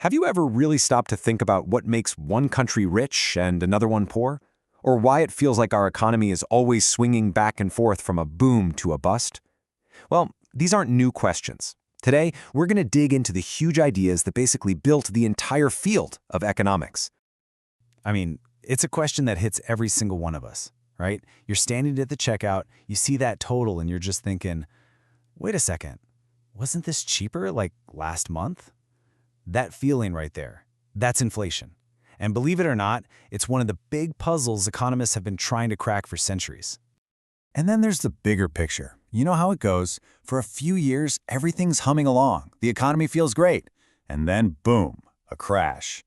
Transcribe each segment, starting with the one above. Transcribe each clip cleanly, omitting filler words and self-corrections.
Have you ever really stopped to think about what makes one country rich and another one poor? Or why it feels like our economy is always swinging back and forth from a boom to a bust? Well, these aren't new questions. Today, we're going to dig into the huge ideas that basically built the entire field of economics. It's a question that hits every single one of us, right? You're standing at the checkout, you see that total, and you're just thinking, wait a second, wasn't this cheaper like last month? That feeling right there, that's inflation. And believe it or not, it's one of the big puzzles economists have been trying to crack for centuries. And then there's the bigger picture. You know how it goes. For a few years, everything's humming along. The economy feels great. And then, boom, a crash.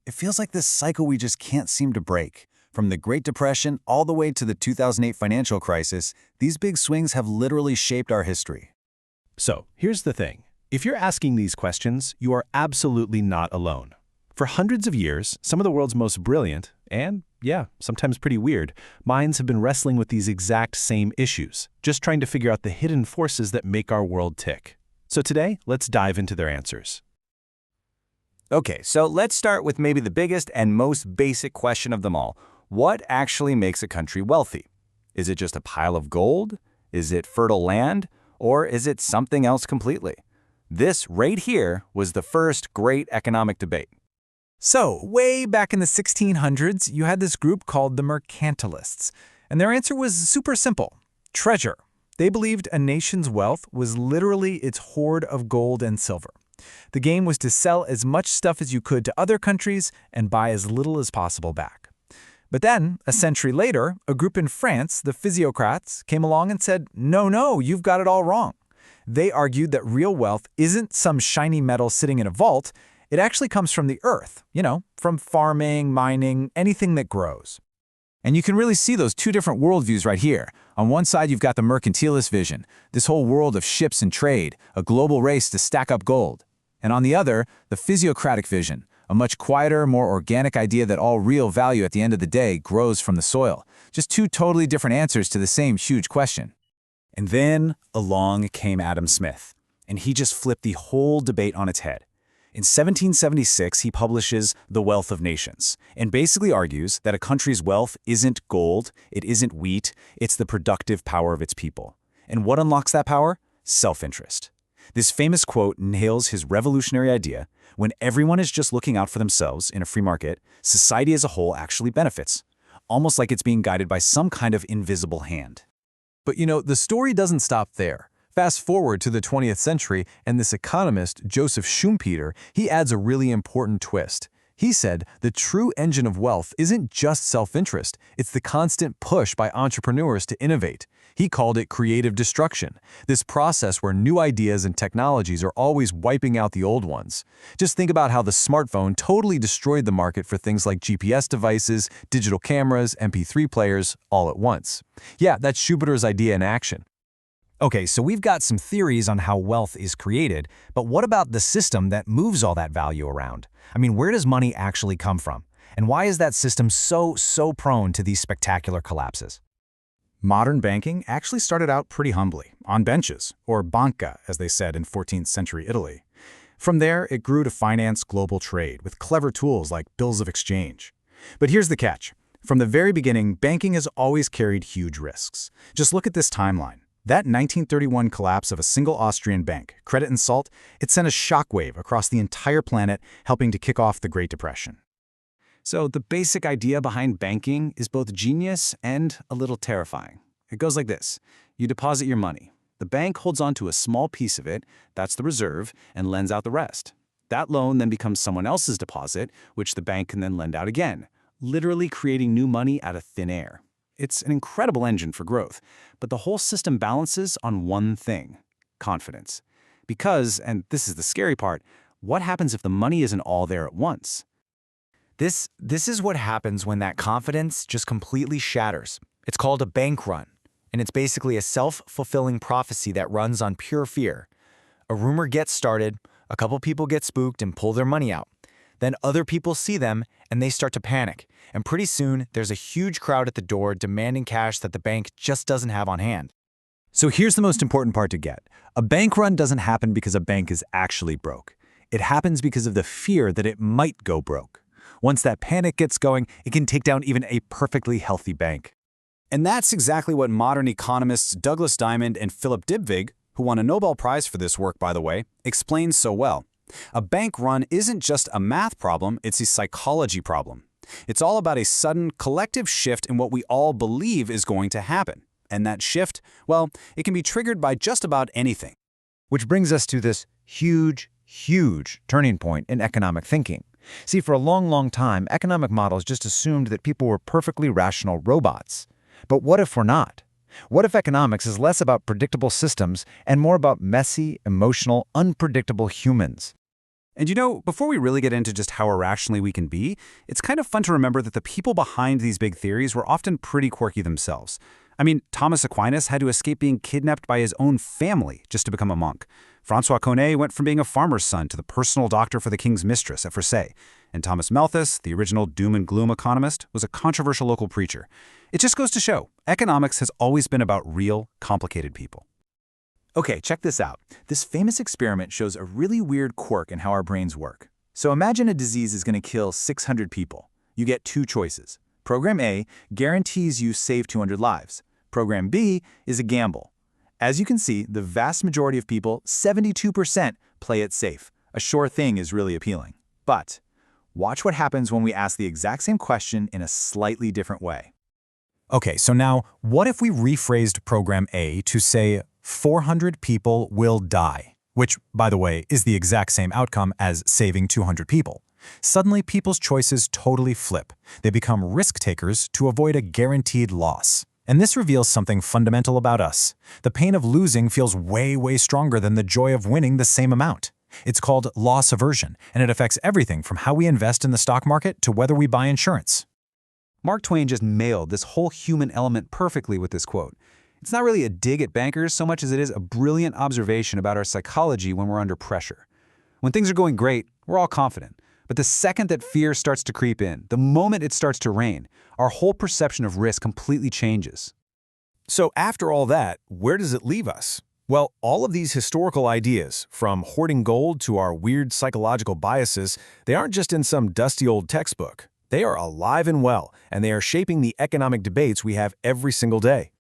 It feels like this cycle we just can't seem to break. From the Great Depression all the way to the 2008 financial crisis, these big swings have literally shaped our history. So, here's the thing. If you're asking these questions, you are absolutely not alone. For hundreds of years, some of the world's most brilliant, and sometimes pretty weird, minds have been wrestling with these exact same issues, just trying to figure out the hidden forces that make our world tick. So today, let's dive into their answers. Okay, so let's start with maybe the biggest and most basic question of them all. What actually makes a country wealthy? Is it just a pile of gold? Is it fertile land? Or is it something else completely? This right here was the first great economic debate. So, way back in the 1600s, you had this group called the Mercantilists, and their answer was super simple: treasure. They believed a nation's wealth was literally its hoard of gold and silver. The game was to sell as much stuff as you could to other countries and buy as little as possible back. But then, a century later, a group in France, the Physiocrats, came along and said, no, you've got it all wrong. They argued that real wealth isn't some shiny metal sitting in a vault. It actually comes from the earth, from farming, mining, anything that grows. And you can really see those two different worldviews right here. On one side, you've got the mercantilist vision, this whole world of ships and trade, a global race to stack up gold. And on the other, the physiocratic vision, a much quieter, more organic idea that all real value at the end of the day grows from the soil. Just two totally different answers to the same huge question. And then along came Adam Smith, and he just flipped the whole debate on its head. In 1776, he publishes The Wealth of Nations, and basically argues that a country's wealth isn't gold, it isn't wheat, it's the productive power of its people. And what unlocks that power? Self-interest. This famous quote nails his revolutionary idea: when everyone is just looking out for themselves in a free market, society as a whole actually benefits, almost like it's being guided by some kind of invisible hand. But the story doesn't stop there. Fast forward to the 20th century, and this economist, Joseph Schumpeter, he adds a really important twist. He said the true engine of wealth isn't just self-interest, it's the constant push by entrepreneurs to innovate. He called it creative destruction, this process where new ideas and technologies are always wiping out the old ones. Just think about how the smartphone totally destroyed the market for things like GPS devices, digital cameras, MP3 players, all at once. Yeah, that's Schumpeter's idea in action. Okay, so we've got some theories on how wealth is created, but what about the system that moves all that value around? Where does money actually come from? And why is that system so prone to these spectacular collapses? Modern banking actually started out pretty humbly, on benches, or banca, as they said in 14th century Italy. From there, it grew to finance global trade with clever tools like bills of exchange. But here's the catch. From the very beginning, banking has always carried huge risks. Just look at this timeline. That 1931 collapse of a single Austrian bank, Credit & Salt, it sent a shockwave across the entire planet, helping to kick off the Great Depression. So the basic idea behind banking is both genius and a little terrifying. It goes like this. You deposit your money. The bank holds on to a small piece of it, that's the reserve, and lends out the rest. That loan then becomes someone else's deposit, which the bank can then lend out again, literally creating new money out of thin air. It's an incredible engine for growth, but the whole system balances on one thing: confidence. Because, and this is the scary part, what happens if the money isn't all there at once? This is what happens when that confidence just completely shatters. It's called a bank run, and it's basically a self-fulfilling prophecy that runs on pure fear. A rumor gets started, a couple people get spooked and pull their money out. Then other people see them and they start to panic. And pretty soon, there's a huge crowd at the door demanding cash that the bank just doesn't have on hand. So here's the most important part to get. A bank run doesn't happen because a bank is actually broke. It happens because of the fear that it might go broke. Once that panic gets going, it can take down even a perfectly healthy bank. And that's exactly what modern economists Douglas Diamond and Philip Dybvig, who won a Nobel Prize for this work, by the way, explain so well. A bank run isn't just a math problem, it's a psychology problem. It's all about a sudden, collective shift in what we all believe is going to happen. And that shift, well, it can be triggered by just about anything. Which brings us to this huge turning point in economic thinking. See, for a long time, economic models just assumed that people were perfectly rational robots. But what if we're not? What if economics is less about predictable systems and more about messy, emotional, unpredictable humans? And you know, before we really get into just how irrationally we can be, it's kind of fun to remember that the people behind these big theories were often pretty quirky themselves. I mean, Thomas Aquinas had to escape being kidnapped by his own family just to become a monk. François Cornet went from being a farmer's son to the personal doctor for the king's mistress at Versailles. And Thomas Malthus, the original doom and gloom economist, was a controversial local preacher. It just goes to show, economics has always been about real, complicated people. Okay, check this out. This famous experiment shows a really weird quirk in how our brains work. So imagine a disease is going to kill 600 people. You get two choices. Program A guarantees you save 200 lives. Program B is a gamble. As you can see, the vast majority of people, 72%, play it safe. A sure thing is really appealing. But watch what happens when we ask the exact same question in a slightly different way. Okay, so now, what if we rephrased Program A to say 400 people will die, which, by the way, is the exact same outcome as saving 200 people. Suddenly, people's choices totally flip. They become risk takers to avoid a guaranteed loss. And this reveals something fundamental about us. The pain of losing feels way stronger than the joy of winning the same amount. It's called loss aversion, and it affects everything from how we invest in the stock market to whether we buy insurance. Mark Twain just nailed this whole human element perfectly with this quote. It's not really a dig at bankers so much as it is a brilliant observation about our psychology when we're under pressure. When things are going great, we're all confident. But the second that fear starts to creep in, the moment it starts to rain, our whole perception of risk completely changes. So after all that, where does it leave us? Well, all of these historical ideas, from hoarding gold to our weird psychological biases, they aren't just in some dusty old textbook. They are alive and well, and they are shaping the economic debates we have every single day.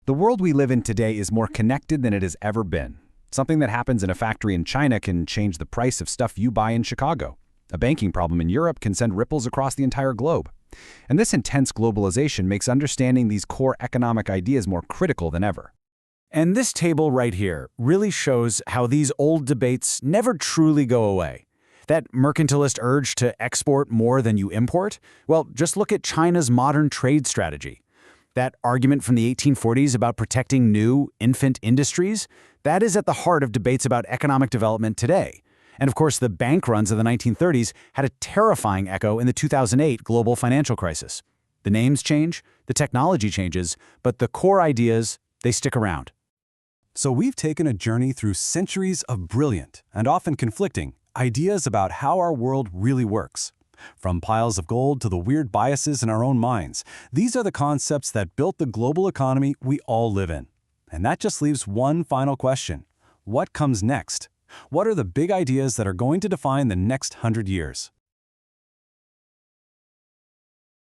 The world we live in today is more connected than it has ever been. Something that happens in a factory in China can change the price of stuff you buy in Chicago. A banking problem in Europe can send ripples across the entire globe. And this intense globalization makes understanding these core economic ideas more critical than ever. And this table right here really shows how these old debates never truly go away. That mercantilist urge to export more than you import? Well, just look at China's modern trade strategy. That argument from the 1840s about protecting new, infant industries, that is at the heart of debates about economic development today. And of course, the bank runs of the 1930s had a terrifying echo in the 2008 global financial crisis. The names change, the technology changes, but the core ideas, they stick around. So we've taken a journey through centuries of brilliant, and often conflicting, ideas about how our world really works. From piles of gold to the weird biases in our own minds, these are the concepts that built the global economy we all live in. And that just leaves one final question. What comes next? What are the big ideas that are going to define the next 100 years?